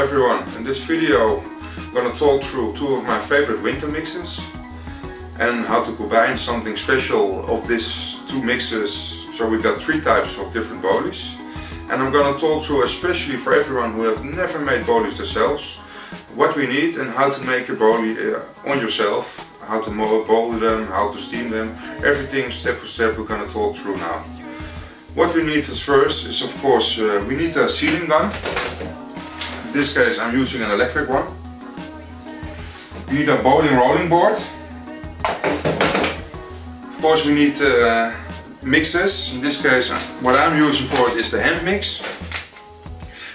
everyone, in this video I'm going to talk through two of my favorite winter mixes and how to combine something special of these two mixes. So we got three types of different boilies, and I'm going to talk through, especially for everyone who have never made boilies themselves, what we need and how to make a boilie on yourself, how to boil them, how to steam them, everything step for step we're going to talk through now. What we need first is, of course, we need a sealing gun. In this case I'm using an electric one. We need a boiling rolling board. Of course we need mixes. In this case what I'm using for it is the hand mix.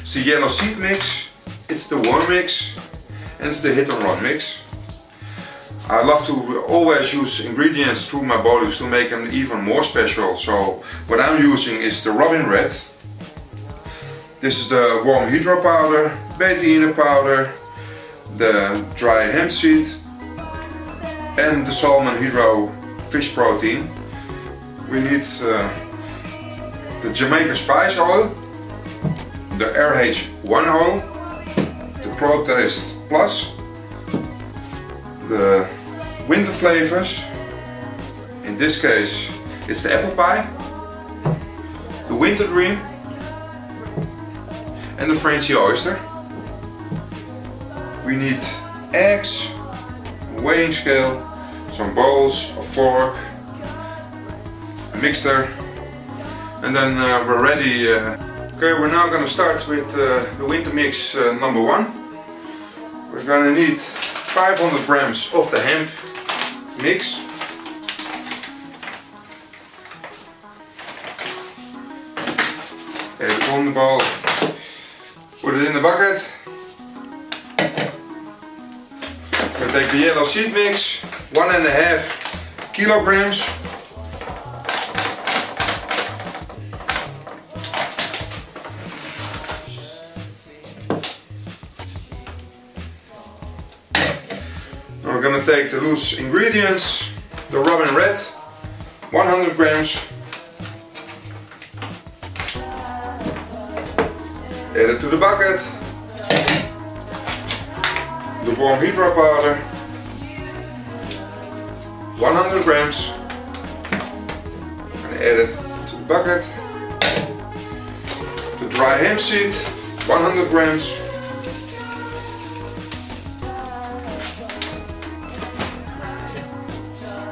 It's the yellow seed mix, it's the worm mix, and it's the hit and run mix. I love to always use ingredients through my boilies to make them even more special. So what I'm using is the robin red. This is the warm hydro powder, betaine powder, the dry hemp seed, and the salmon hydro fish protein. We need the Jamaican spice oil, the RH1 oil, the Protest Plus, the winter flavors. In this case it's the apple pie, the winter dream, and the Frenchy oyster. We need eggs, a weighing scale, some bowls, a fork, a mixer, and then we're ready. Okay, we're now going to start with the winter mix number one. We're going to need 500 grams of the hemp mix. Okay, put on the bowl, put it in the bucket. We take the yellow seed mix, 1.5 kilograms. We're going to take the loose ingredients, the robin red, 100 grams, add it to the bucket, the warm hydro powder, 100 grams, and add it to the bucket, the dry hemp seed, 100 grams,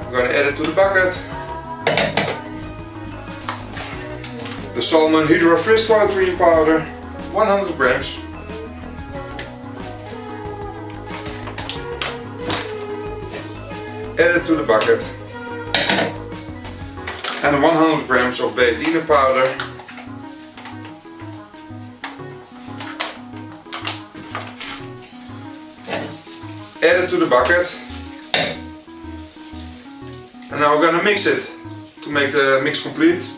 I'm going to add it to the bucket. The salmon hydro fish protein powder, 100 grams. Add it to the bucket. And 100 grams of betaine powder. Add it to the bucket. And now we're going to mix it to make the mix complete.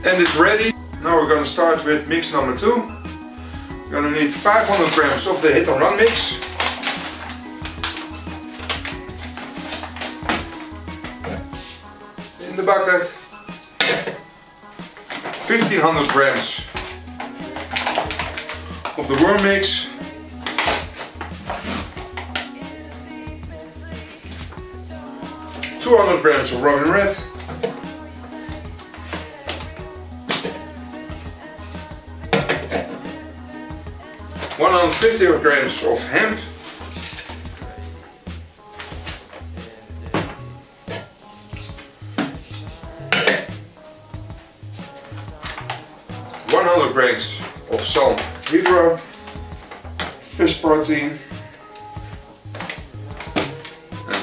And it's ready. Now we're going to start with mix number two. We're going to need 500 grams of the hit and run mix. In the bucket, 1500 grams of the worm mix, ,200 grams of robin red, ,150 grams of hemp, ,100 grams of salmon hydro fish protein, and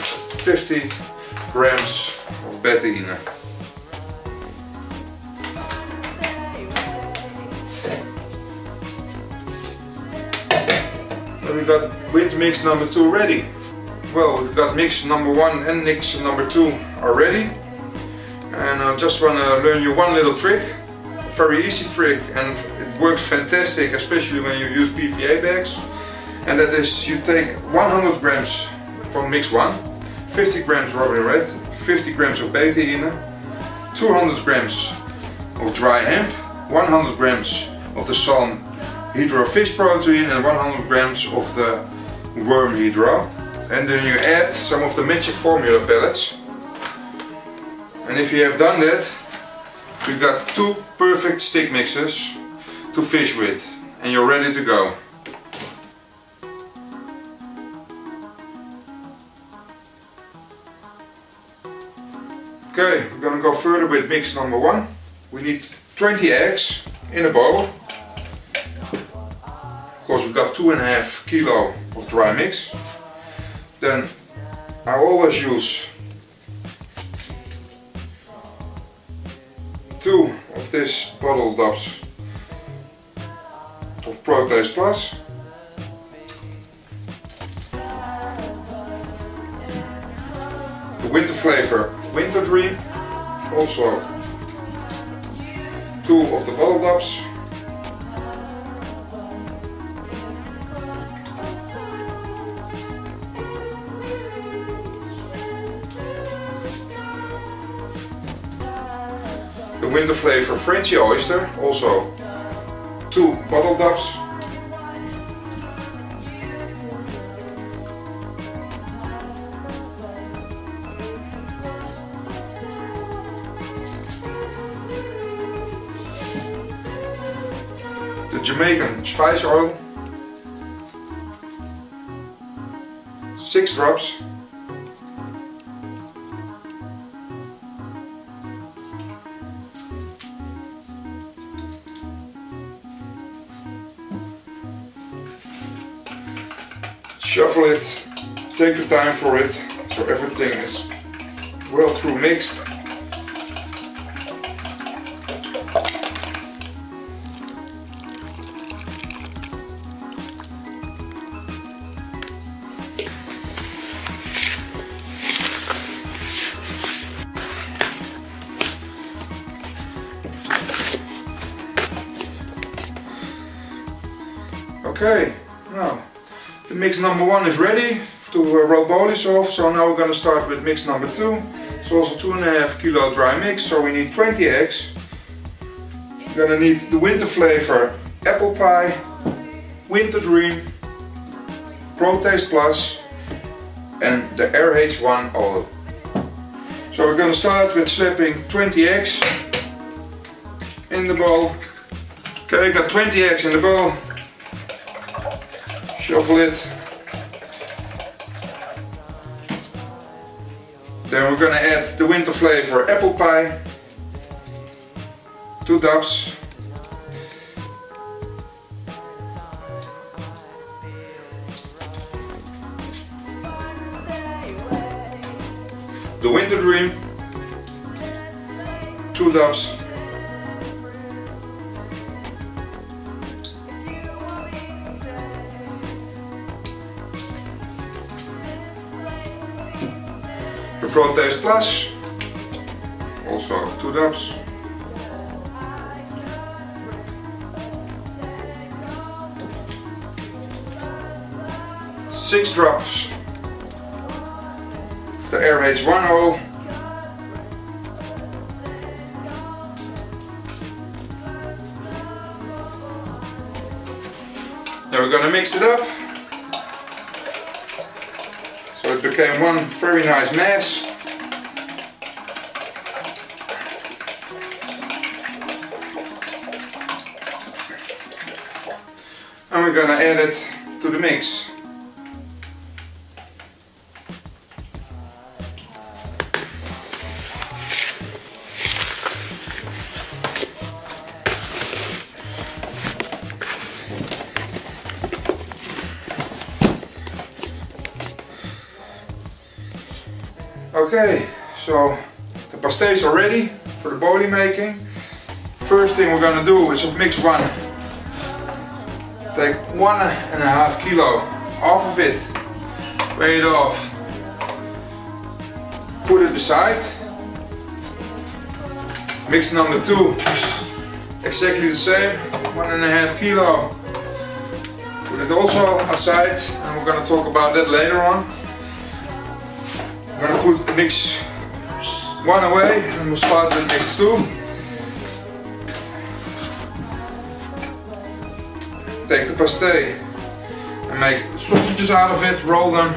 50 grams of betaine. Then we got winter mix number two ready. Well, we've got mix number one and mix number two are ready. And I just want to learn you one little trick. very easy trick, and it works fantastic, especially when you use PVA bags. And that is, you take 100 grams from mix 1, 50 grams Robin Red, 50 grams of betaine, 200 grams of dry hemp, 100 grams of the Salm Hydro fish protein, and 100 grams of the worm hydro. And then you add some of the magic formula pellets. And if you have done that, you got 2 perfect stick mixes to fish with, and you're ready to go. Okay, we're gonna go further with mix number 1. We need 20 eggs in a bowl. Of course, we've got 2.5 kilo of dry mix. Then I always use 2 of this bottle tops of Protaste Plus. The winter flavor Winter Dream, also 2 of the bottle tops. The winter flavor Frenchy Oyster, also 2 bottle tops. The Jamaican spice oil, 6 drops. Shuffle it, take your time for it, so everything is well through mixed. Okay, now the mix number 1 is ready to roll boilies off, so now we're going to start with mix number 2. It's also 2.5 kilo dry mix, so we need 20 eggs. We're going to need the winter flavor Apple Pie, Winter Dream, Protaste Plus, and the RH1 oil. So we're going to start with slipping 20 eggs in the bowl. Okay, I got 20 eggs in the bowl. Shuffle it. Then we're gonna add the winter flavor Apple Pie, 2 dabs. The Winter Dream, 2 dabs. The Protaste Plus, also 2 dabs. Six drops. The RH1 oil. Then we're gonna mix it up. So it became one very nice mass. And we're gonna add it to the mix. Okay, so the pastés are ready for the boilie making. First thing we're gonna do is of mix 1. Take 1.5 kilo off of it, weigh it off, put it aside. Mix number 2, exactly the same, 1.5 kilo. Put it also aside, and we're going to talk about that later on. I'm going to put mix 1 away, and we'll start with mix 2. Take the pastry and make sausages out of it, roll them.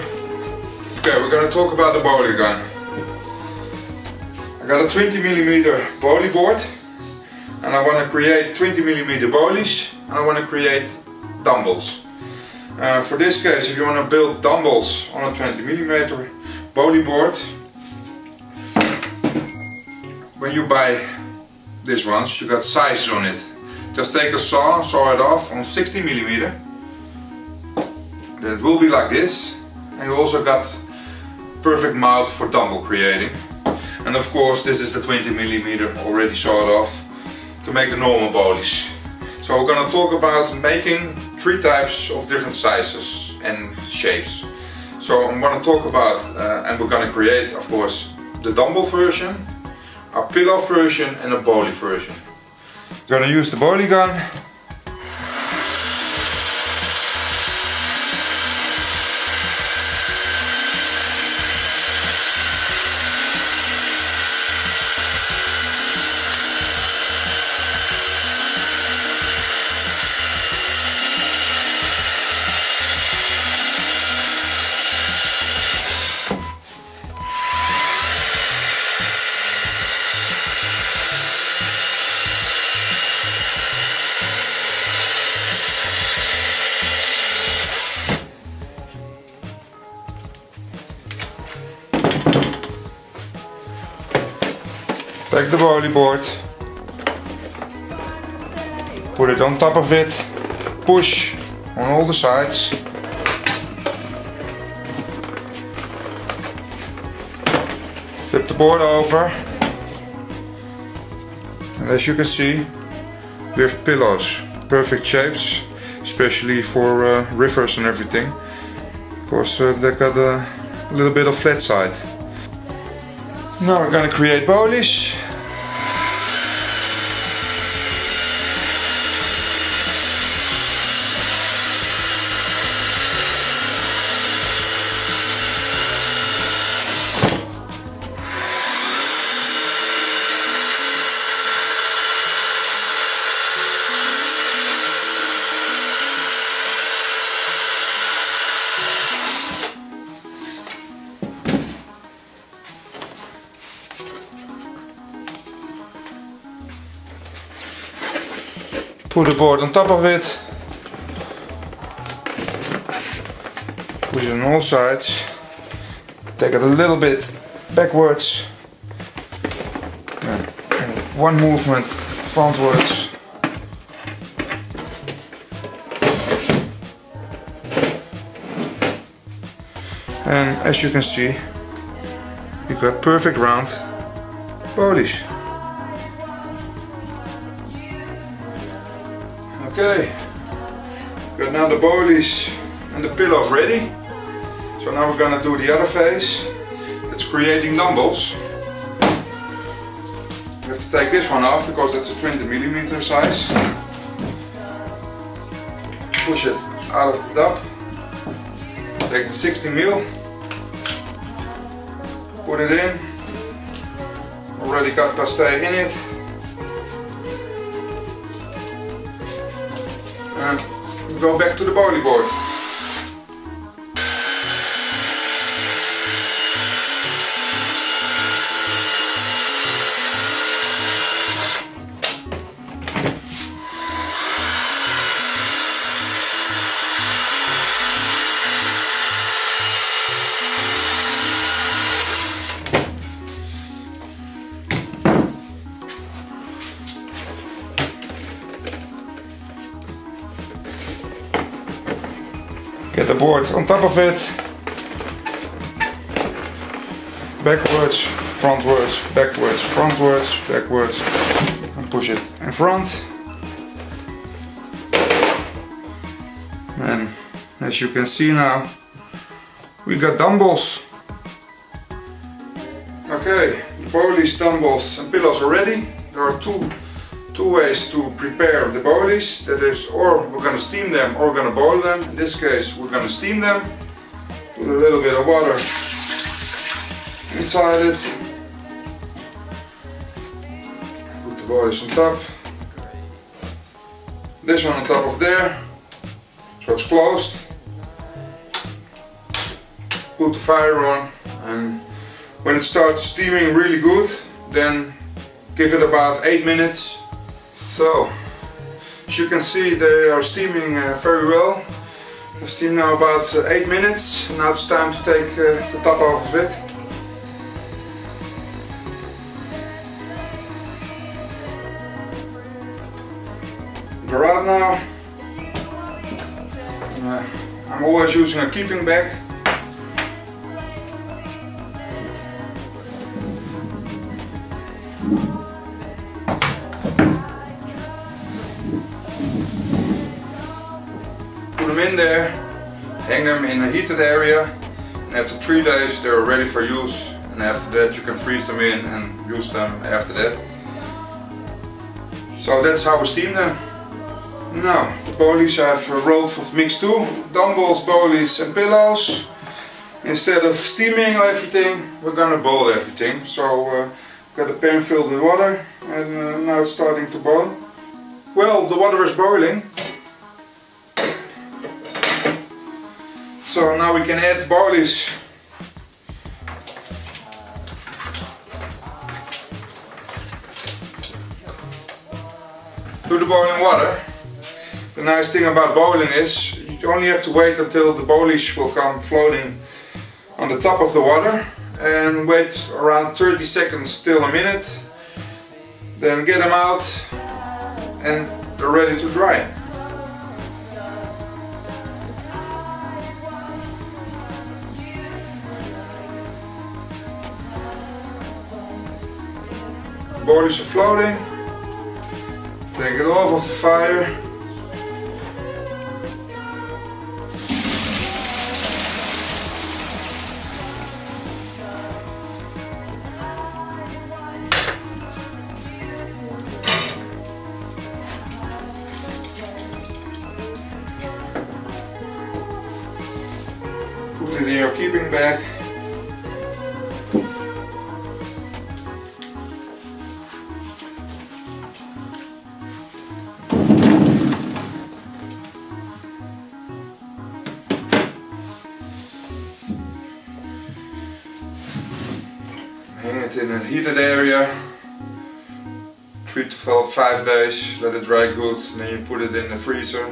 Okay, we're going to talk about the boilie gun. I got a 20mm boilie board, and I want to create 20mm boilies, and I want to create dumbbells. For this case, if you want to build dumbbells on a 20mm boilie board, when you buy these ones, you got sizes on it. Just take a saw it off on 60mm. Then it will be like this, and you also got perfect mouth for dumbbell creating. And of course, this is the 20mm already sawed off to make the normal boilies. So we're going to talk about making 3 types of different sizes and shapes. So I'm going to talk about, and we're going to create, of course, the dumbbell version, a pillow version, and a boilie version. I'm going to use the boilie gun. Take the boilie board, put it on top of it, push on all the sides. Flip the board over, and as you can see, we have pillows, perfect shapes, especially for rivers and everything, because they got a little bit of flat side. Now we're going to create boilies. Put the board on top of it, push it on all sides, take it a little bit backwards, and one movement frontwards, and as you can see, you got perfect round boilies. Okay, got now the boilies and the pillows ready. So now we're gonna do the other phase. It's creating dumbbells. We have to take this one off because it's a 20mm size. Push it out of the tub. Take the 60mm. Put it in. Already got pastry in it. And go back to the boilie board. Get the board on top of it, backwards, frontwards, backwards, frontwards, backwards, and push it in front. And as you can see now, we got dumbbells. Okay, the boilies, dumbbells and pillows are ready. There are two two ways to prepare the boilies. That is, or we're going to steam them or we're going to boil them. In this case we're going to steam them. Put a little bit of water inside it. Put the boilies on top. This one on top of there, so it's closed. Put the fire on, and when it starts steaming really good, then give it about 8 minutes. So, as you can see, they are steaming very well. They've steamed now about 8 minutes. Now it's time to take the top off of it. They're out now. I'm always using a keeping bag. Put them in there, hang them in a heated area, and after 3 days they're ready for use, and after that you can freeze them in and use them after that. So that's how we steam them. Now, the boilies I've rolled with mix 2, Dumbels, boilies and pillows. Instead of steaming everything, we're gonna boil everything. So, got a pan filled with water, and now it's starting to boil. Well, the water is boiling. So now we can add the boilies. To the boiling water. The nice thing about boiling is you only have to wait until the boilies will come floating on the top of the water, and wait around 30 seconds till a minute. Then get them out and they're ready to dry. The boilies are floating. Take it off of the fire. Put it in your keeping bag. Hang it in a heated area, 3 to 5 days, let it dry good, and then you put it in the freezer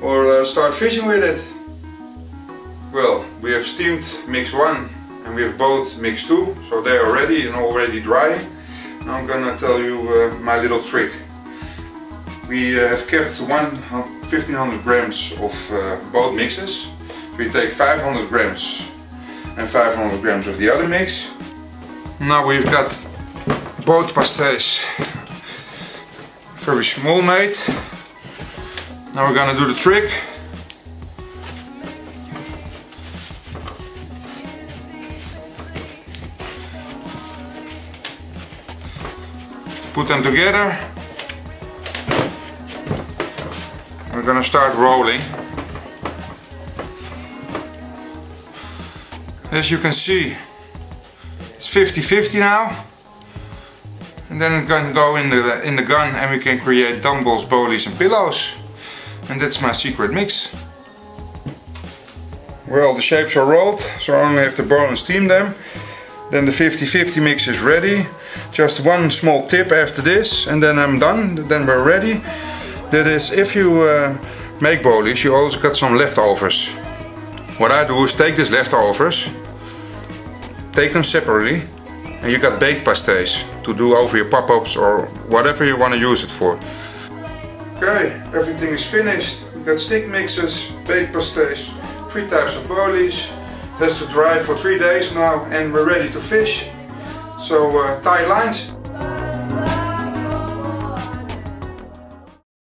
or start fishing with it. Well, we have steamed mix 1 and we have both mix 2, so they are ready and already drying. Now I'm gonna tell you my little trick. We have kept 1500 grams of both mixes. We take 500 grams and 500 grams of the other mix. Now we've got both pastéis very small made. Now we're gonna do the trick. Put them together. We're gonna start rolling. As you can see, it's 50-50 now. And then it can go in the gun and we can create dumbbells, boilies and pillows. And that's my secret mix. Well, the shapes are rolled, so I only have to boil and steam them. Then the 50-50 mix is ready. Just one small tip after this and then I'm done, then we're ready. That is, if you make boilies, you also got some leftovers. What I do is take these leftovers, take them separately, and you got baked pastéis to do over your pop-ups or whatever you want to use it for. Okay, everything is finished. We got stick mixes, baked pastéis, 3 types of boilies. It has to dry for 3 days now and we're ready to fish. So tie lines.